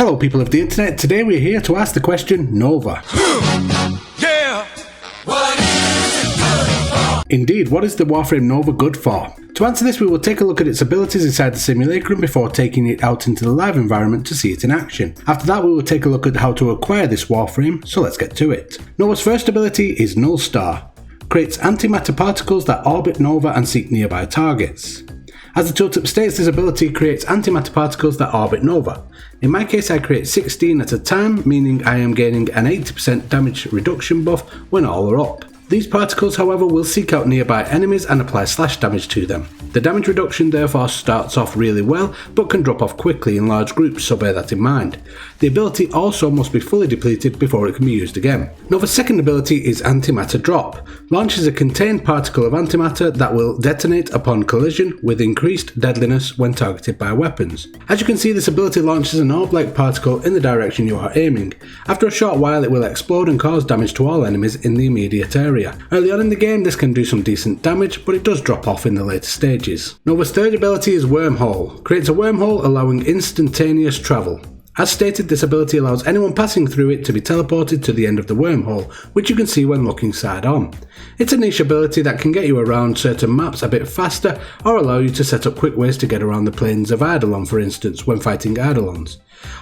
Hello people of the internet, today we're here to ask the question Nova. Yeah! What is it good for? Indeed, what is the Warframe Nova good for? To answer this, we will take a look at its abilities inside the simulacrum before taking it out into the live environment to see it in action. After that, we will take a look at how to acquire this Warframe, so let's get to it. Nova's first ability is Null Star. Creates antimatter particles that orbit Nova and seek nearby targets. As the tooltip states, this ability creates antimatter particles that orbit Nova. In my case, I create 16 at a time, meaning I am gaining an 80% damage reduction buff when all are up. These particles, however, will seek out nearby enemies and apply slash damage to them. The damage reduction therefore starts off really well, but can drop off quickly in large groups, so bear that in mind. The ability also must be fully depleted before it can be used again. Nova's second ability is Antimatter Drop. Launches a contained particle of antimatter that will detonate upon collision with increased deadliness when targeted by weapons. As you can see, this ability launches an orb-like particle in the direction you are aiming. After a short while, it will explode and cause damage to all enemies in the immediate area. Early on in the game, this can do some decent damage, but it does drop off in the later stages. Nova's third ability is Wormhole. Creates a wormhole allowing instantaneous travel. As stated, this ability allows anyone passing through it to be teleported to the end of the wormhole, which you can see when looking side on. It's a niche ability that can get you around certain maps a bit faster, or allow you to set up quick ways to get around the plains of Eidolon, for instance, when fighting Eidolons.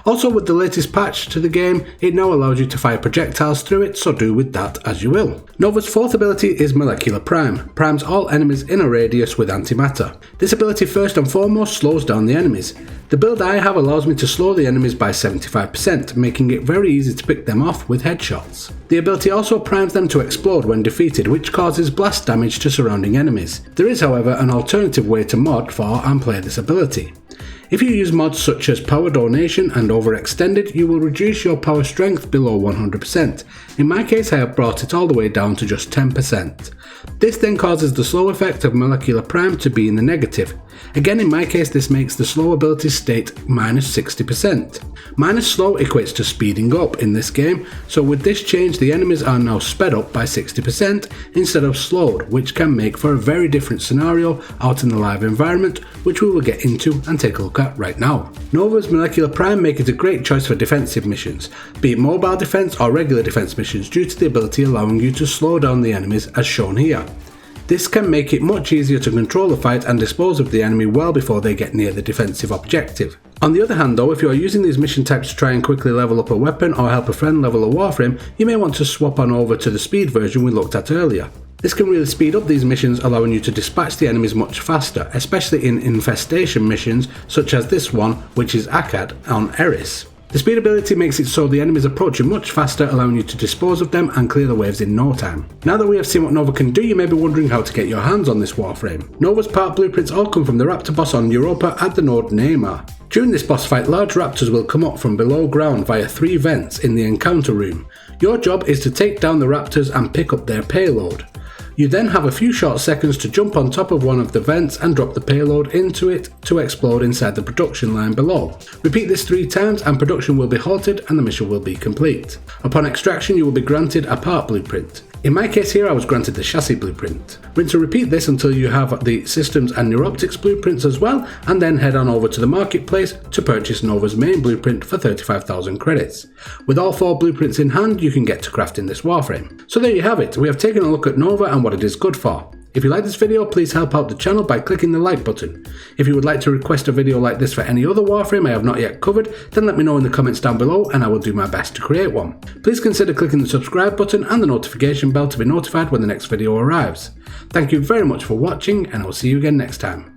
Also, with the latest patch to the game, it now allows you to fire projectiles through it, so do with that as you will. Nova's fourth ability is Molecular Prime. Primes all enemies in a radius with antimatter. This ability first and foremost slows down the enemies. The build I have allows me to slow the enemies by 75%, making it very easy to pick them off with headshots. The ability also primes them to explode when defeated, which causes blast damage to surrounding enemies. There is, however, an alternative way to mod for and play this ability. If you use mods such as Power Donation and Overextended, you will reduce your power strength below 100%. In my case, I have brought it all the way down to just 10%. This then causes the slow effect of Molecular Prime to be in the negative. Again, in my case, this makes the slow ability state minus 60%. Minus slow equates to speeding up in this game, so with this change the enemies are now sped up by 60% instead of slowed, which can make for a very different scenario out in the live environment, which we will get into and take a look at right now. Nova's Molecular Prime make it a great choice for defensive missions, be it mobile defense or regular defense missions, due to the ability allowing you to slow down the enemies as shown here. This can make it much easier to control the fight and dispose of the enemy well before they get near the defensive objective. On the other hand though, if you are using these mission types to try and quickly level up a weapon or help a friend level a Warframe, you may want to swap on over to the speed version we looked at earlier. This can really speed up these missions, allowing you to dispatch the enemies much faster, especially in infestation missions such as this one, which is Akkad on Eris. The speed ability makes it so the enemies approach you much faster, allowing you to dispose of them and clear the waves in no time. Now that we have seen what Nova can do, you may be wondering how to get your hands on this Warframe. Nova's part blueprints all come from the raptor boss on Europa at the node Neymar. During this boss fight, large raptors will come up from below ground via 3 vents in the encounter room. Your job is to take down the raptors and pick up their payload. You then have a few short seconds to jump on top of one of the vents and drop the payload into it to explode inside the production line below. Repeat this 3 times and production will be halted and the mission will be complete. Upon extraction, you will be granted a part blueprint. In my case here, I was granted the chassis blueprint. Rinse and repeat this until you have the systems and neuroptics blueprints as well, and then head on over to the marketplace to purchase Nova's main blueprint for 35,000 credits. With all 4 blueprints in hand, you can get to crafting this Warframe. So there you have it, we have taken a look at Nova and what it is good for. If you like this video, please help out the channel by clicking the like button. If you would like to request a video like this for any other Warframe I have not yet covered, then let me know in the comments down below and I will do my best to create one. Please consider clicking the subscribe button and the notification bell to be notified when the next video arrives. Thank you very much for watching and I will see you again next time.